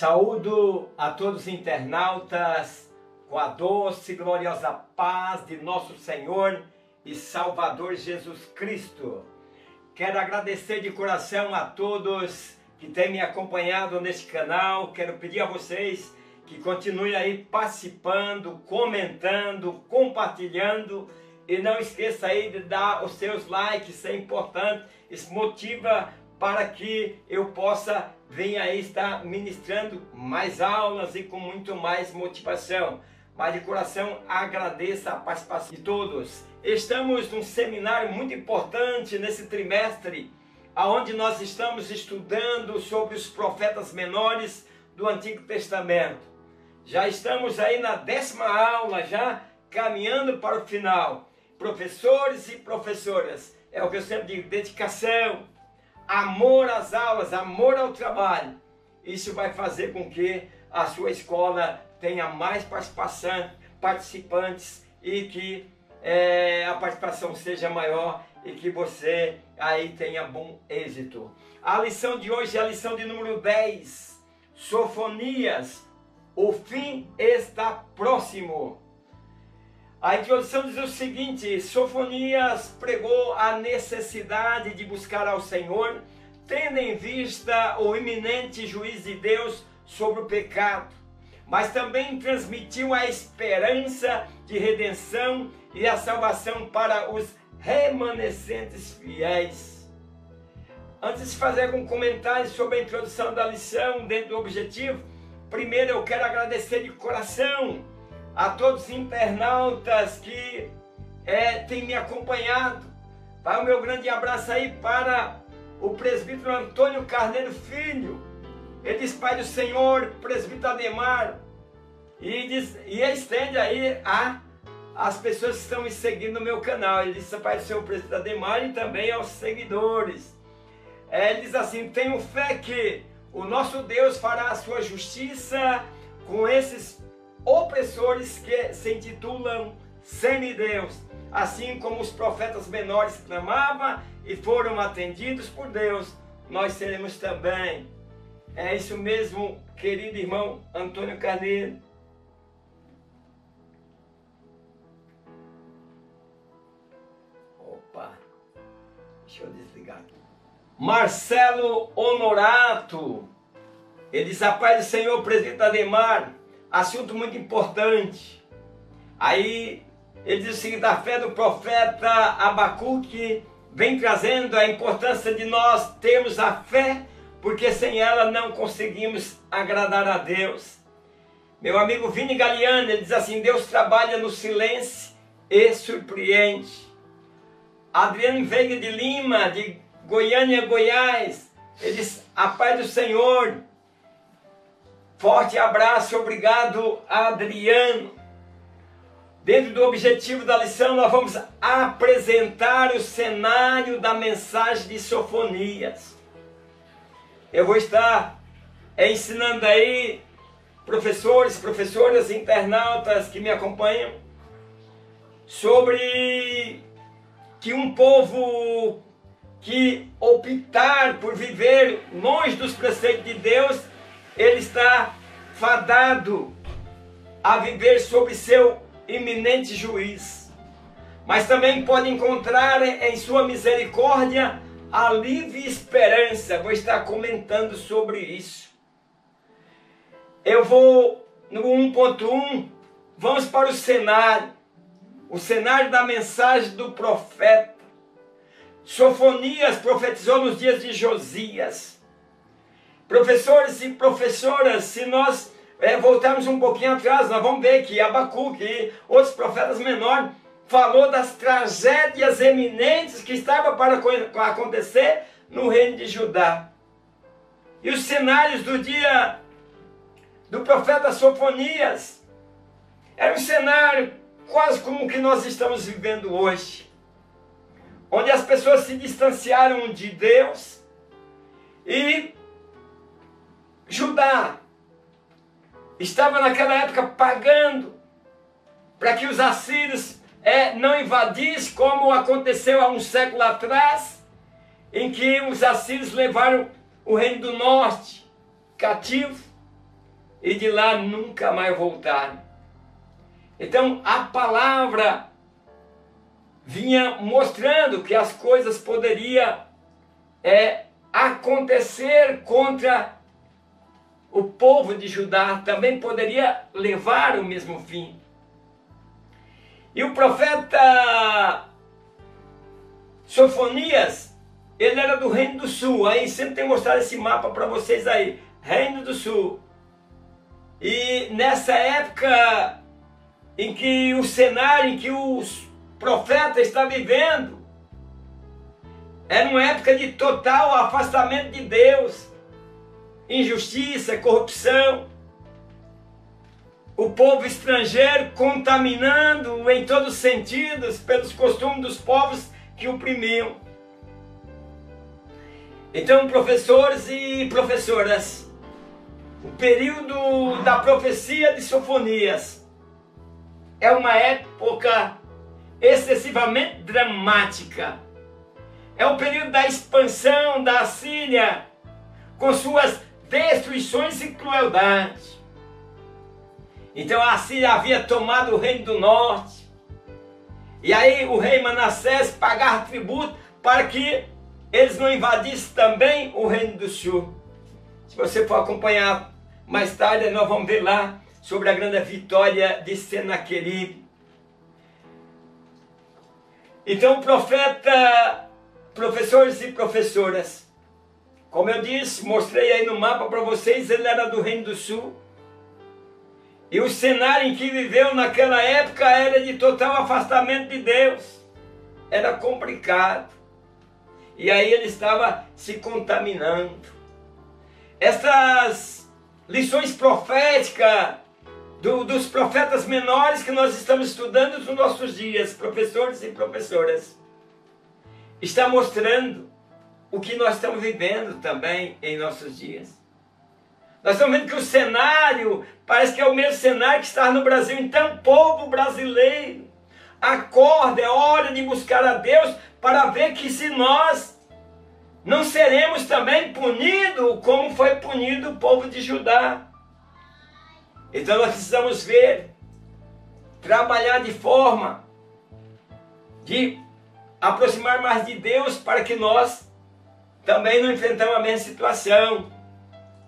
Saúdo a todos os internautas com a doce e gloriosa paz de nosso Senhor e Salvador Jesus Cristo. Quero agradecer de coração a todos que têm me acompanhado neste canal. Quero pedir a vocês que continuem aí participando, comentando, compartilhando. E não esqueça aí de dar os seus likes, isso é importante. Isso motiva para que eu possa vir aí estar ministrando mais aulas e com muito mais motivação. Mas de coração agradeço a participação de todos. Estamos num seminário muito importante nesse trimestre, onde nós estamos estudando sobre os profetas menores do Antigo Testamento. Já estamos aí na 10ª aula, já caminhando para o final. Professores e professoras, é o que eu sempre digo, dedicação, amor às aulas, amor ao trabalho. Isso vai fazer com que a sua escola tenha mais participantes e que a participação seja maior e que você aí tenha bom êxito. A lição de hoje é a lição de número 10, Sofonias, o fim está próximo. A introdução diz o seguinte: Sofonias pregou a necessidade de buscar ao Senhor, tendo em vista o iminente juízo de Deus sobre o pecado, mas também transmitiu a esperança de redenção e a salvação para os remanescentes fiéis. Antes de fazer algum comentário sobre a introdução da lição dentro do objetivo, primeiro eu quero agradecer de coração a todos os internautas que têm me acompanhado. Vai o meu grande abraço aí para o presbítero Antônio Carneiro Filho. Ele diz: Pai do Senhor, presbítero Ademar. E estende aí as pessoas que estão me seguindo no meu canal. Ele diz: Pai do Senhor, presbítero Ademar, e também aos seguidores. Ele diz assim: tenho fé que o nosso Deus fará a sua justiça com esses opressores que se intitulam semideus, assim como os profetas menores clamavam e foram atendidos por Deus, nós seremos também. É isso mesmo, querido irmão Antônio Carneiro. Opa, deixa eu desligar aqui. Marcelo Honorato, ele diz: a paz do Senhor, presbítero Ademar. Assunto muito importante. Aí ele diz o seguinte: a fé do profeta Abacuque vem trazendo a importância de nós termos a fé, porque sem ela não conseguimos agradar a Deus. Meu amigo Vini Galiano, ele diz assim: Deus trabalha no silêncio e surpreende. Adriano Veiga de Lima, de Goiânia, Goiás, ele diz: a paz do Senhor. Forte abraço, obrigado, Adriano. Dentro do objetivo da lição, nós vamos apresentar o cenário da mensagem de Sofonias. Eu vou estar ensinando aí professores, professoras, internautas que me acompanham, sobre que um povo que optar por viver longe dos preceitos de Deus, ele está fadado a viver sob seu iminente juízo. Mas também pode encontrar em sua misericórdia alívio e esperança. Vou estar comentando sobre isso. Eu vou no 1.1, vamos para o cenário da mensagem do profeta. Sofonias profetizou nos dias de Josias. Professores e professoras, se nós voltarmos um pouquinho atrás, nós vamos ver que Abacuque e outros profetas menores falou das tragédias eminentes que estavam para acontecer no reino de Judá. E os cenários do dia do profeta Sofonias era um cenário quase como o que nós estamos vivendo hoje, onde as pessoas se distanciaram de Deus e Judá estava naquela época pagando para que os assírios não invadissem, como aconteceu há um século atrás, em que os assírios levaram o reino do norte cativo. e de lá nunca mais voltaram. Então a palavra vinha mostrando que as coisas poderiam acontecer contra o povo de Judá, também poderia levar o mesmo fim. E o profeta Sofonias, ele era do Reino do Sul. Aí sempre tem mostrado esse mapa para vocês aí, Reino do Sul. E nessa época em que o cenário em que os profetas estão vivendo era uma época de total afastamento de Deus, injustiça, corrupção, o povo estrangeiro contaminando em todos os sentidos pelos costumes dos povos que o oprimiam. Então, professores e professoras, o período da profecia de Sofonias é uma época excessivamente dramática. É o período da expansão da Assíria com suas destruições e crueldade. Então a Assíria havia tomado o reino do norte. E aí o rei Manassés pagava tributo para que eles não invadissem também o reino do sul. Se você for acompanhar mais tarde, nós vamos ver lá sobre a grande vitória de Senaqueribe. Então, professores e professoras, como eu disse, mostrei aí no mapa para vocês, ele era do Reino do Sul. E o cenário em que viveu naquela época era de total afastamento de Deus. Era complicado. E aí ele estava se contaminando. Essas lições proféticas dos profetas menores que nós estamos estudando nos nossos dias, professores e professoras, está mostrando o que nós estamos vivendo também em nossos dias. Nós estamos vendo que o cenário parece que é o mesmo cenário que está no Brasil. Então, povo brasileiro, acorda, é hora de buscar a Deus para ver que se nós não seremos também punidos como foi punido o povo de Judá. Então nós precisamos ver, trabalhar de forma de aproximar mais de Deus para que nós também não enfrentemos a mesma situação.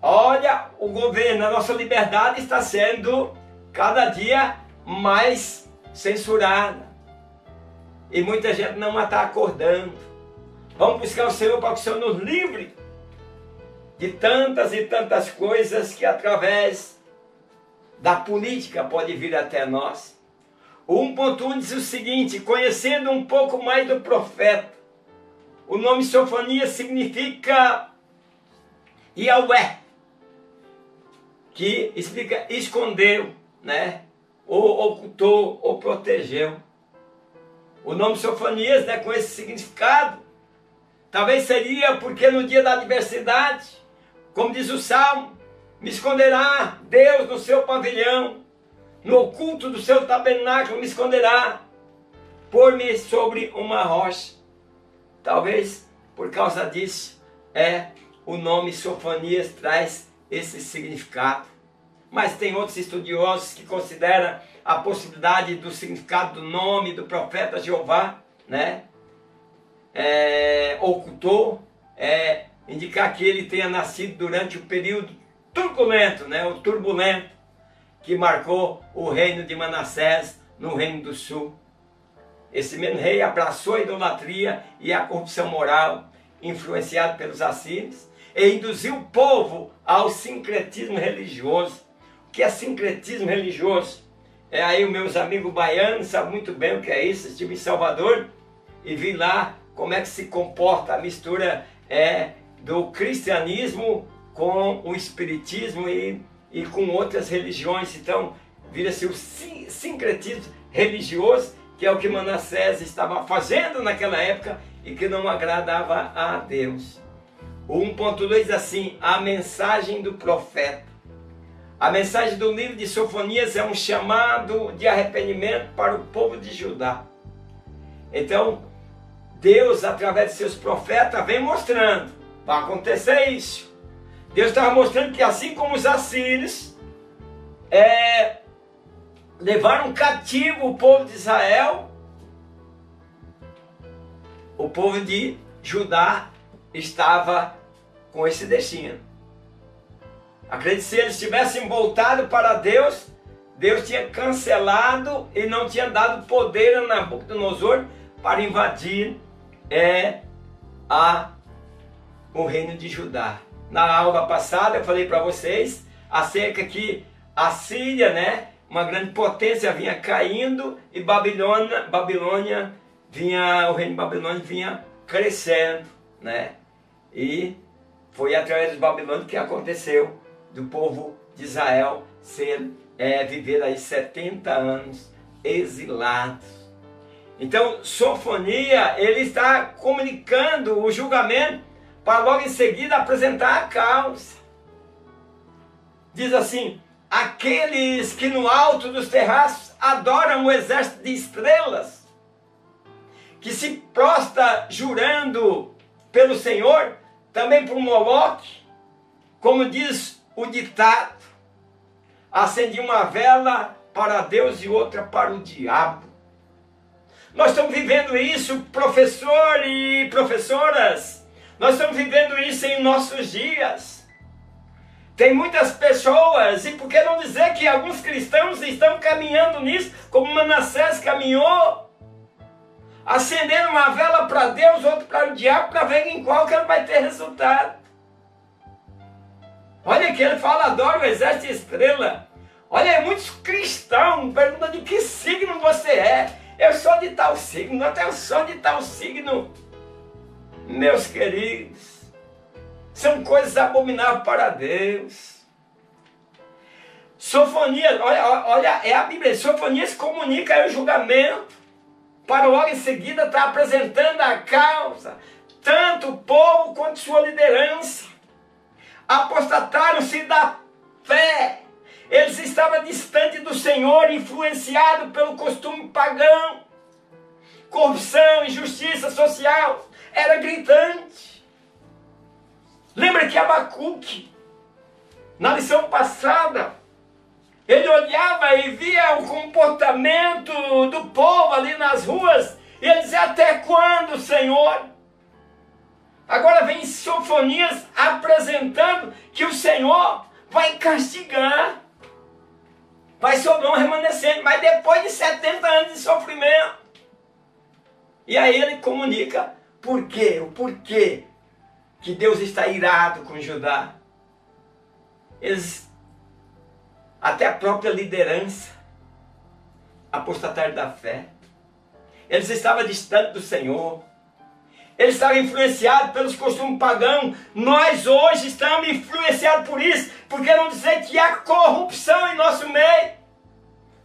Olha, o governo, a nossa liberdade está sendo cada dia mais censurada. E muita gente não está acordando. Vamos buscar o Senhor para que o Senhor nos livre de tantas e tantas coisas que através da política pode vir até nós. O 1.1 diz o seguinte: conhecendo um pouco mais do profeta. O nome Sofonias significa Yahweh, que explica escondeu, né? Ou ocultou, ou protegeu. O nome Sofonias, né, com esse significado, talvez seria porque no dia da adversidade, como diz o Salmo, me esconderá Deus no seu pavilhão, no oculto do seu tabernáculo me esconderá, pôr-me sobre uma rocha. Talvez por causa disso o nome Sofonias traz esse significado. Mas tem outros estudiosos que consideram a possibilidade do significado do nome do profeta Jeová, né? Ocultou, indicar que ele tenha nascido durante o período turbulento, né? O turbulento que marcou o reino de Manassés no Reino do Sul. Esse mesmo rei abraçou a idolatria e a corrupção moral, influenciado pelos assírios, e induziu o povo ao sincretismo religioso. O que é sincretismo religioso? Aí os meus amigos baianos sabem muito bem o que é isso. Estive em Salvador e vi lá como é que se comporta a mistura do cristianismo com o espiritismo e com outras religiões. Então vira-se o sincretismo religioso, que é o que Manassés estava fazendo naquela época e que não agradava a Deus. O 1.2 diz assim: a mensagem do profeta. A mensagem do livro de Sofonias é um chamado de arrependimento para o povo de Judá. Então, Deus, através de seus profetas, vem mostrando, vai acontecer isso. Deus estava mostrando que assim como os assírios levaram cativo o povo de Israel. O povo de Judá estava com esse destino. Acredite, se eles tivessem voltado para Deus, Deus tinha cancelado e não tinha dado poder a Nabucodonosor para invadir o reino de Judá. Na aula passada eu falei para vocês acerca que a Síria, né, uma grande potência, vinha caindo e o reino de Babilônia vinha crescendo, né? E foi através dos babilônios que aconteceu do povo de Israel viver aí 70 anos exilados. Então, Sofonia, ele está comunicando o julgamento para logo em seguida apresentar a causa. Diz assim: aqueles que no alto dos terraços adoram o exército de estrelas, que se prostra jurando pelo Senhor, também por Moloque, como diz o ditado, acende uma vela para Deus e outra para o diabo. Nós estamos vivendo isso, professor e professoras, nós estamos vivendo isso em nossos dias. Tem muitas pessoas, e por que não dizer que alguns cristãos estão caminhando nisso, como Manassés caminhou, acendendo uma vela para Deus, outra para o diabo, para ver em qual que ele vai ter resultado. Olha que ele fala, adoro o exército de estrela. Olha, muitos cristãos perguntam de que signo você é. Eu sou de tal signo, até eu sou de tal signo. Meus queridos, são coisas abomináveis para Deus. Sofonias, olha, é a Bíblia. Sofonias comunica aí o julgamento, para logo em seguida estar apresentando a causa. Tanto o povo quanto sua liderança apostataram-se da fé. Eles estavam distantes do Senhor, influenciados pelo costume pagão. Corrupção, injustiça social, era gritante. Lembra que Abacuque, na lição passada, ele olhava e via o comportamento do povo ali nas ruas, e ele dizia, até quando, Senhor? Agora vem Sofonias apresentando que o Senhor vai castigar, vai sobrar um remanescente, mas depois de 70 anos de sofrimento. E aí ele comunica por quê, o porquê que Deus está irado com Judá. Até a própria liderança apostataram da fé. Eles estavam distantes do Senhor. Eles estavam influenciados pelos costumes pagãos. Nós hoje estamos influenciados por isso. Porque não dizer que há corrupção em nosso meio.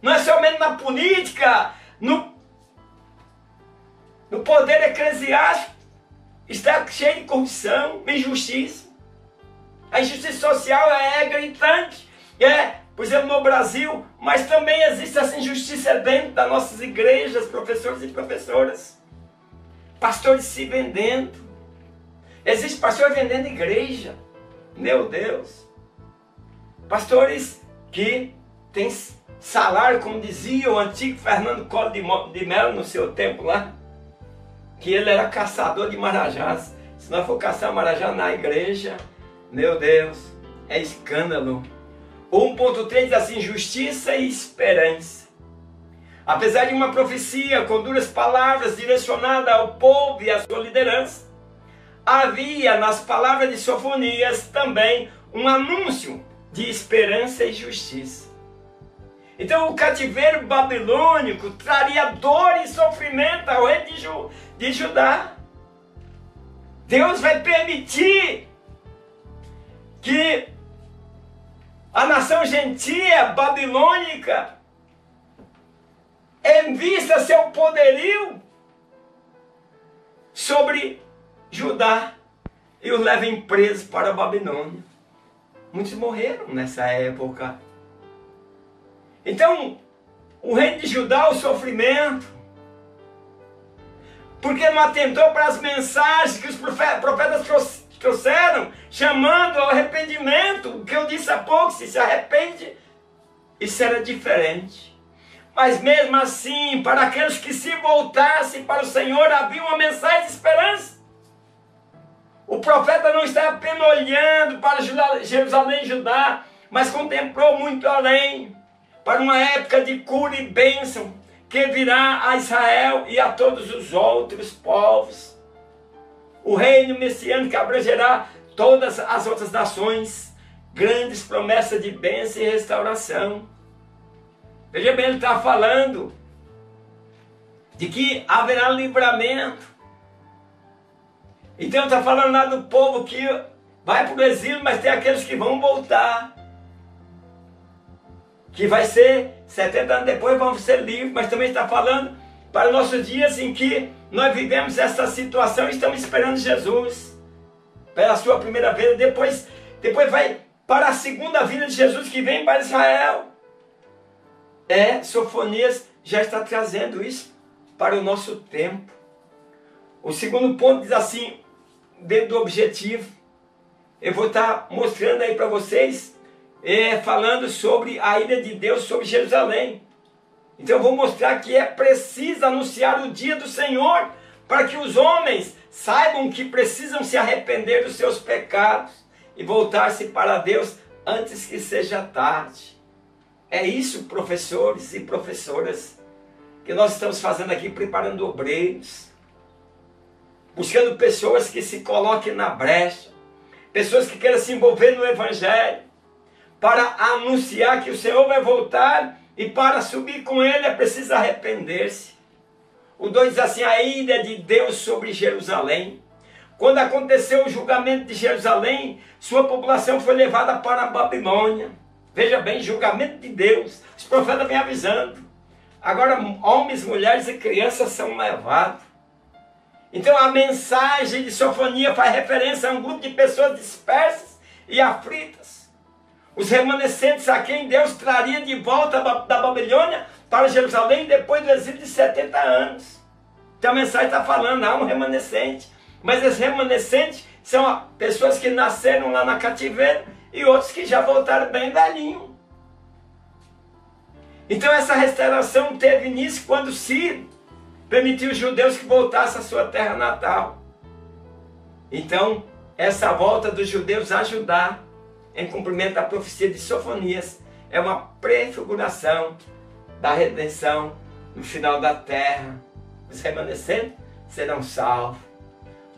Não é somente na política, no poder eclesiástico. Está cheio de corrupção, injustiça. A injustiça social é gritante. Por exemplo, no Brasil, mas também existe essa injustiça dentro das nossas igrejas, professores e professoras. Pastores se vendendo. Existe pastor vendendo igreja. Meu Deus. Pastores que têm salário, como dizia o antigo Fernando Collor de Mello no seu tempo lá, que ele era caçador de marajás. Se nós for caçar marajá na igreja, meu Deus, é escândalo. 1.3 diz assim, justiça e esperança. Apesar de uma profecia com duras palavras direcionada ao povo e à sua liderança, havia nas palavras de Sofonias também um anúncio de esperança e justiça. Então o cativeiro babilônico traria dor e sofrimento ao rei de Judá. Deus vai permitir que a nação gentia babilônica invista seu poderio sobre Judá e os levem presos para a Babilônia. Muitos morreram nessa época. Então, o reino de Judá, o sofrimento, porque não atentou para as mensagens que os profetas trouxeram, chamando ao arrependimento, que eu disse há pouco, se arrepende isso era diferente. Mas mesmo assim, para aqueles que se voltassem para o Senhor, havia uma mensagem de esperança. O profeta não estava apenas olhando para Jerusalém e Judá, mas contemplou muito além, para uma época de cura e bênção, que virá a Israel e a todos os outros povos. O reino messiânico que abrangerá todas as outras nações, grandes promessas de bênção e restauração. Veja bem, ele está falando de que haverá livramento. Então está falando lá do povo que vai para o exílio, mas tem aqueles que vão voltar. Que vai ser 70 anos depois, vão ser livres, mas também está falando para os nossos dias em que nós vivemos essa situação e estamos esperando Jesus pela sua primeira vez, depois vai para a segunda vinda de Jesus que vem para Israel. Sofonias já está trazendo isso para o nosso tempo. O segundo ponto diz assim, dentro do objetivo, eu vou estar mostrando aí para vocês, falando sobre a ira de Deus sobre Jerusalém. Então eu vou mostrar que é preciso anunciar o dia do Senhor, para que os homens saibam que precisam se arrepender dos seus pecados e voltar-se para Deus antes que seja tarde. É isso, professores e professoras, que nós estamos fazendo aqui, preparando obreiros, buscando pessoas que se coloquem na brecha, pessoas que queiram se envolver no Evangelho, para anunciar que o Senhor vai voltar e para subir com Ele é preciso arrepender-se. O 2 diz assim, a ira de Deus sobre Jerusalém. Quando aconteceu o julgamento de Jerusalém, sua população foi levada para a Babilônia. Veja bem, julgamento de Deus. Os profetas vêm avisando. Agora, homens, mulheres e crianças são levados. Então, a mensagem de Sofonia faz referência a um grupo de pessoas dispersas e aflitas. Os remanescentes a quem Deus traria de volta da Babilônia para Jerusalém depois do exílio de 70 anos. Então, a mensagem está falando, há um remanescente. Mas esses remanescentes são pessoas que nasceram lá na cativeiro e outros que já voltaram bem velhinho. Então essa restauração teve início quando Ciro permitiu os judeus que voltassem à sua terra natal. Então essa volta dos judeus a Judá, em cumprimento da profecia de Sofonias, é uma prefiguração da redenção no final da terra. Os remanescentes serão salvos.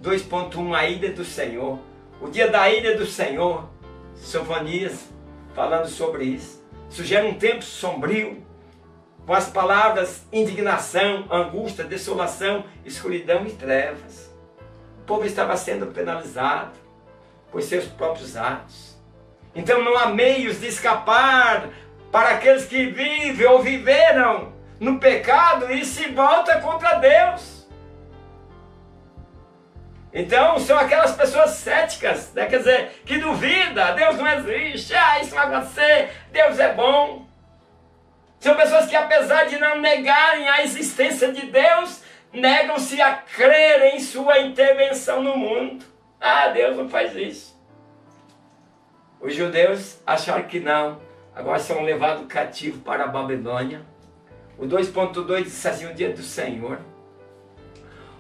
2.1, a ira do Senhor. O dia da ira do Senhor, Sofonias falando sobre isso. Sugere um tempo sombrio, com as palavras indignação, angústia, desolação, escuridão e trevas. O povo estava sendo penalizado por seus próprios atos. Então não há meios de escapar para aqueles que vivem ou viveram no pecado e se voltam contra Deus. Então são aquelas pessoas céticas, né? Quer dizer, que duvidam, Deus não existe, isso vai acontecer, Deus é bom. São pessoas que, apesar de não negarem a existência de Deus, negam-se a crer em sua intervenção no mundo. Deus não faz isso. Os judeus acharam que não, agora são levados cativos para a Babilônia. O 2.2 diz assim, o dia do Senhor.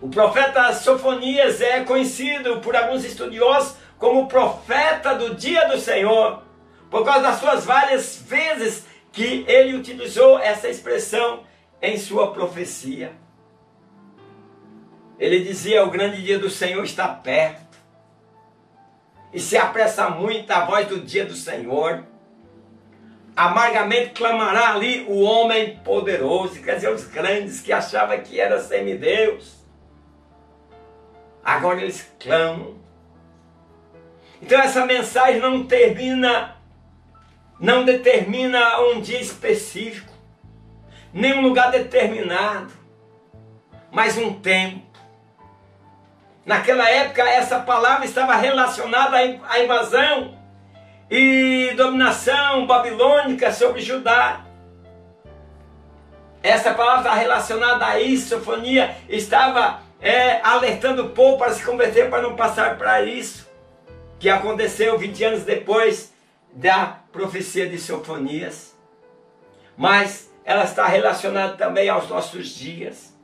O profeta Sofonias é conhecido por alguns estudiosos como o profeta do dia do Senhor, por causa das suas várias vezes que ele utilizou essa expressão em sua profecia. Ele dizia, o grande dia do Senhor está perto, e se apressa muito a voz do dia do Senhor. Amargamente clamará ali o homem poderoso, quer dizer, os grandes que achavam que era semideus. Agora eles clamam. Então essa mensagem não determina um dia específico, nem um lugar determinado, mas um tempo. Naquela época essa palavra estava relacionada à invasão e dominação babilônica sobre Judá. Essa palavra está relacionada a isso. Sofonia estava alertando o povo para se converter, para não passar para isso, que aconteceu 20 anos depois da profecia de Sofonias. mas ela está relacionada também aos nossos dias,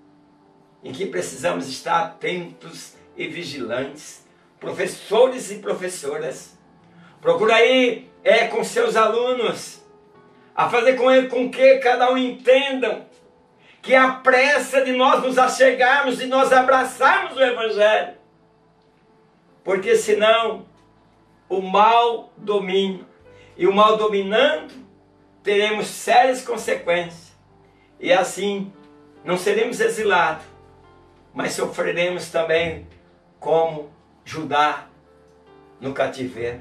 em que precisamos estar atentos e vigilantes. Professores e professoras, procura aí com seus alunos, a fazer com que cada um entendam que a pressa de nós nos achegarmos e nós abraçarmos o Evangelho, porque senão o mal domina, e o mal dominando, teremos sérias consequências, e assim não seremos exilados, mas sofreremos também como Judá no cativeiro.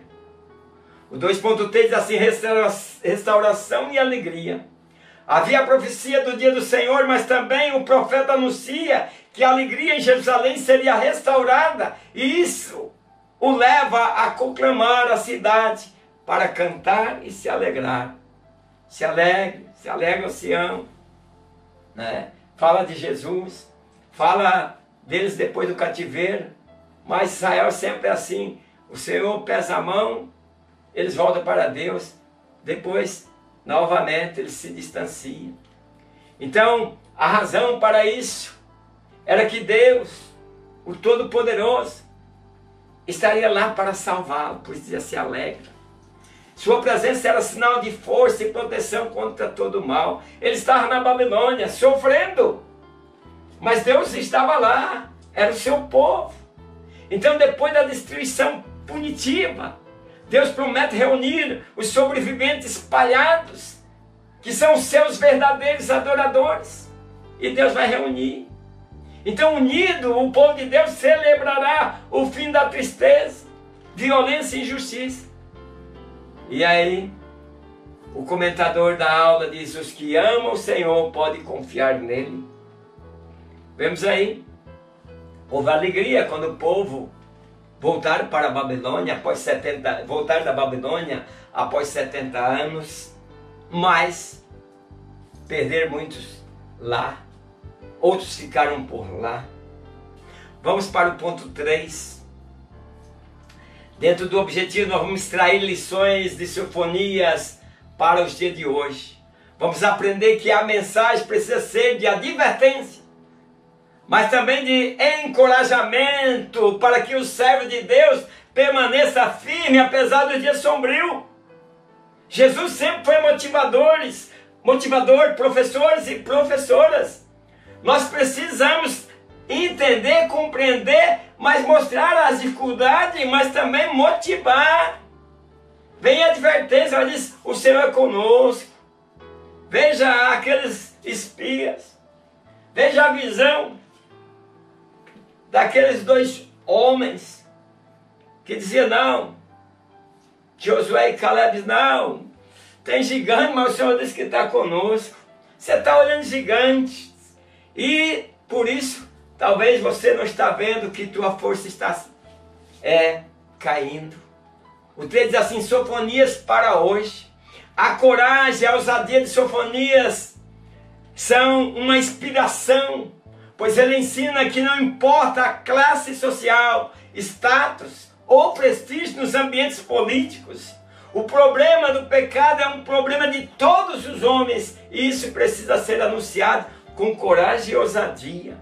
O 2.3 diz assim: restauração e alegria. Havia a profecia do dia do Senhor, mas também o profeta anuncia que a alegria em Jerusalém seria restaurada, e isso o leva a conclamar a cidade para cantar e se alegrar. Se alegram, Sião, né? Fala de Jesus, fala deles depois do cativeiro, mas Israel sempre é assim: o Senhor pesa a mão, eles voltam para Deus, depois novamente eles se distanciam. Então a razão para isso era que Deus, o Todo-Poderoso, estaria lá para salvá-lo, por isso dizia: se alegra. Sua presença era sinal de força e proteção contra todo o mal. Ele estava na Babilônia sofrendo, mas Deus estava lá, era o seu povo. Então, depois da destruição punitiva, Deus promete reunir os sobreviventes espalhados, que são os seus verdadeiros adoradores, e Deus vai reunir. Então, unido, o povo de Deus celebrará o fim da tristeza, violência e injustiça. E aí, o comentador da aula diz: os que amam o Senhor podem confiar nele. Vemos aí, houve alegria quando o povo voltar para a Babilônia voltar da Babilônia após 70 anos, mas perder muitos lá, outros ficaram por lá. Vamos para o ponto 3. Dentro do objetivo, nós vamos extrair lições de Sofonias para os dias de hoje. Vamos aprender que a mensagem precisa ser de advertência, mas também de encorajamento, para que o servo de Deus permaneça firme apesar do dia sombrio. Jesus sempre foi motivador, professores e professoras. Nós precisamos entender, compreender, mas mostrar as dificuldades, mas também motivar. Vem a advertência, ela diz: o Senhor é conosco. Veja aqueles espias, veja a visão daqueles dois homens que diziam: não, Josué e Caleb, não, tem gigante, mas o Senhor disse que está conosco. Você está olhando gigantes, e por isso talvez você não está vendo que tua força está caindo. O texto diz assim: Sofonias para hoje. A coragem, a ousadia de Sofonias são uma inspiração, pois ele ensina que não importa a classe social, status ou prestígio nos ambientes políticos, o problema do pecado é um problema de todos os homens, e isso precisa ser anunciado com coragem e ousadia.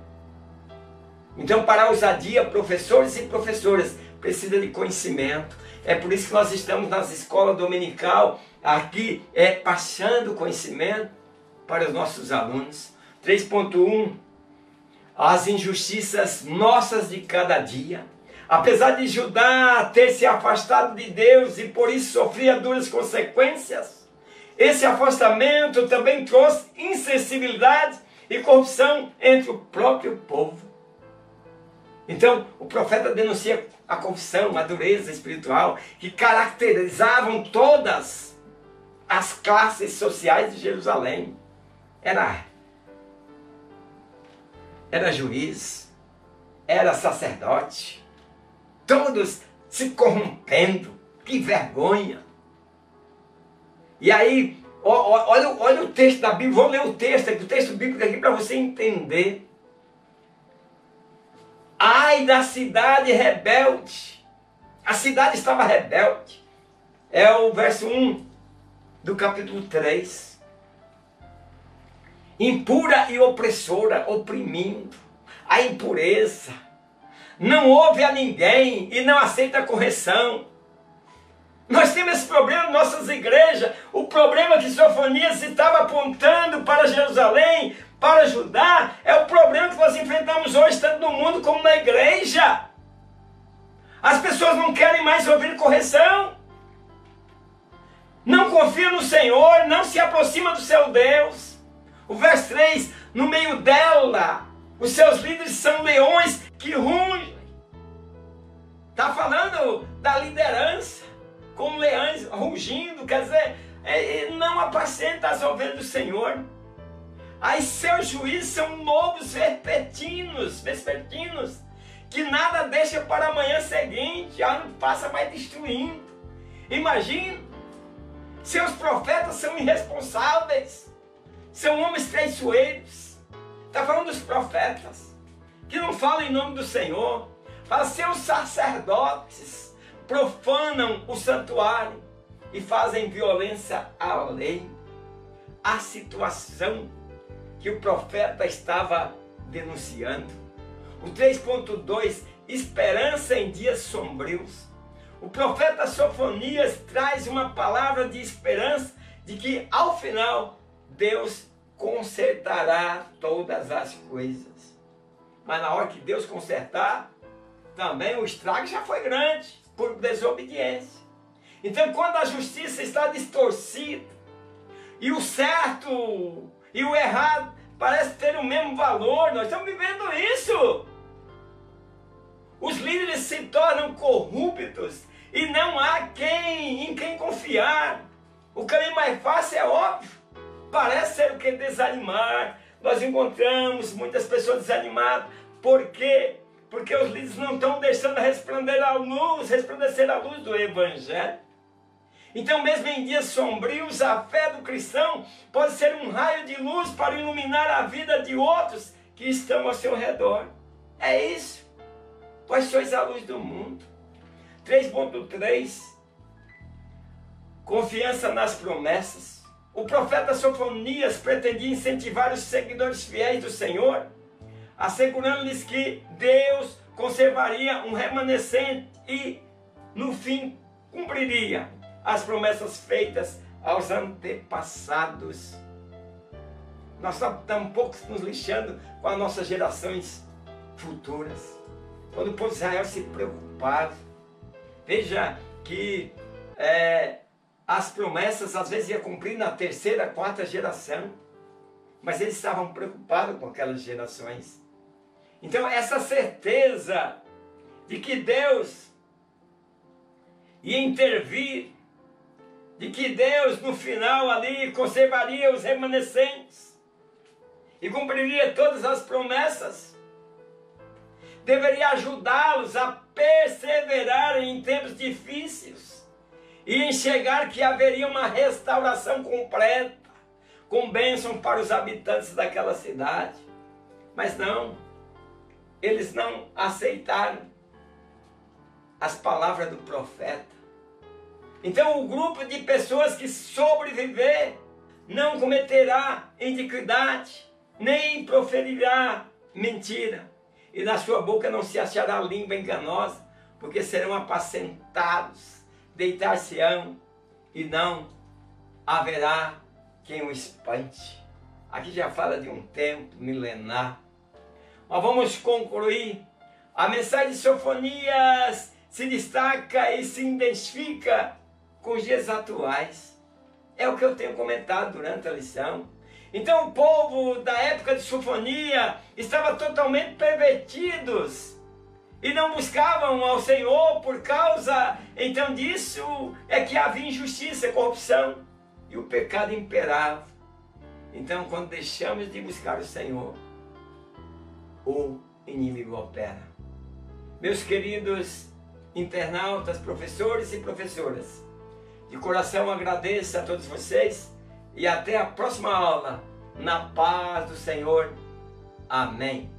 Então, para a ousadia, professores e professoras precisam de conhecimento. É por isso que nós estamos nas escolas dominical, aqui passando conhecimento para os nossos alunos. 3.1, as injustiças nossas de cada dia. Apesar de Judá ter se afastado de Deus e por isso sofria duras consequências, esse afastamento também trouxe insensibilidade e corrupção entre o próprio povo. Então, o profeta denuncia a corrupção, a dureza espiritual que caracterizavam todas as classes sociais de Jerusalém. Era juiz, era sacerdote, todos se corrompendo. Que vergonha! E aí, olha o texto da Bíblia, vou ler o texto bíblico aqui para você entender. Ai da cidade rebelde! A cidade estava rebelde. É o verso 1 do capítulo 3. impura e opressora, oprimindo a impureza. Não ouve a ninguém e não aceita a correção. Nós temos esse problema em nossas igrejas. O problema que Sofonias estava apontando para Jerusalém, para Judá, é o problema que nós enfrentamos hoje, tanto no mundo como na igreja. As pessoas não querem mais ouvir correção. Não confia no Senhor, não se aproxima do seu Deus. O verso 3, no meio dela, os seus líderes são leões que rugem. Está falando da liderança, como leões rugindo, quer dizer, não apacenta as ovelhas do Senhor. Aí seus juízes são lobos vespertinos, que nada deixa para a manhã seguinte, já não passa mais destruindo. Imagina, seus profetas são irresponsáveis, são homens traiçoeiros. Está falando dos profetas, que não falam em nome do Senhor. Fala, seus sacerdotes profanam o santuário e fazem violência à lei. A situação que o profeta estava denunciando. O 3.2, esperança em dias sombrios. O profeta Sofonias traz uma palavra de esperança de que ao final Deus consertará todas as coisas. Mas na hora que Deus consertar, também o estrago já foi grande por desobediência. Então, quando a justiça está distorcida e o certo e o errado parece ter o mesmo valor, nós estamos vivendo isso. Os líderes se tornam corruptos e não há em quem confiar. O caminho mais fácil é óbvio, parece ser o que? Desanimar. Nós encontramos muitas pessoas desanimadas. Por quê? Porque os líderes não estão deixando resplandecer a luz do Evangelho. Então, mesmo em dias sombrios, a fé do cristão pode ser um raio de luz para iluminar a vida de outros que estão ao seu redor. É isso. Vós sois a luz do mundo. 3.3, confiança nas promessas. O profeta Sofonias pretendia incentivar os seguidores fiéis do Senhor, assegurando-lhes que Deus conservaria um remanescente e, no fim, cumpriria as promessas feitas aos antepassados. Nós estamos um pouco nos lixando com as nossas gerações futuras. Quando o povo de Israel se preocupava, veja que as promessas às vezes iam cumprir na terceira, quarta geração, mas eles estavam preocupados com aquelas gerações. Então essa certeza de que Deus ia intervir, de que Deus no final ali conservaria os remanescentes e cumpriria todas as promessas, deveria ajudá-los a perseverar em tempos difíceis e enxergar que haveria uma restauração completa, com bênção para os habitantes daquela cidade. Mas não, eles não aceitaram as palavras do profeta. Então o grupo de pessoas que sobreviver não cometerá iniquidade, nem proferirá mentira, e na sua boca não se achará língua enganosa, porque serão apacentados, deitar-se-ão, e não haverá quem o espante. Aqui já fala de um tempo milenar. Mas vamos concluir. A mensagem de Sofonias se destaca e se identifica com os dias atuais. É o que eu tenho comentado durante a lição. Então o povo da época de Sofonias estava totalmente pervertidos e não buscavam ao Senhor. Por causa então disso é que havia injustiça, corrupção e o pecado imperava. Então quando deixamos de buscar o Senhor, o inimigo opera. Meus queridos internautas, professores e professoras, de coração agradeço a todos vocês e até a próxima aula, na paz do Senhor. Amém.